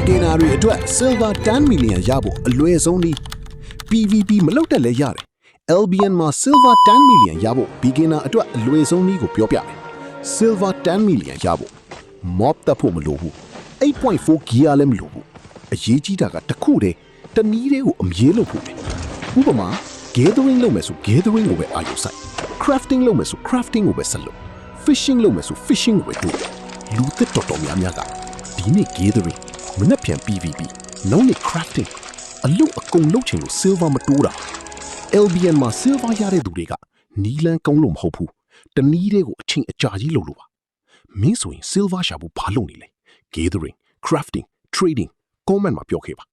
beginner တွေအတွက် silver 10 million ရဖို့အလွယ်ဆုံးနည်း PVP မလုပ်တက်လဲရတယ် LBN မှာ silver 10 million ရဖို့ beginner အတွက်အလွယ်ဆုံးနည်းကိုပြောပြမယ် silver 10 million ရဖို့ mob တက်ဖို့မလိုဘူး 8.4 gear လည်းမလိုဘူးအရေးကြီးတာကတစ်ခုတည်းတနည်းတွေကိုအမြဲလုပ်ဖို့ပဲဥပမာ gathering လုပ်မယ်ဆို gathering ကိုပဲအာရုံစိုက် crafting လုပ်မယ်ဆို crafting ကိုပဲဆက်လုပ် fishing လုပ်မယ်ဆို fishing ကိုပဲလုပ်လူသက်တော်တော်များများကဒီနေ့ gathering မနေ့ပြန် PVP နောက်နေ့ crafting အလုပ်အကုန်လုပ်ချင်လို့ silver မတိုးတာ LBN မှာ silver ရတဲ့သူတွေကနီလန်းကုန်းလို့မဟုတ်ဘူးတနည်းတွေကိုအချိန်အကြာကြီးလုပ်လို့ပါမင်းဆိုရင် silver ရှာဖို့ဘာလုပ်နေလဲ gathering crafting trading comment မှာပြောခဲ့ပါ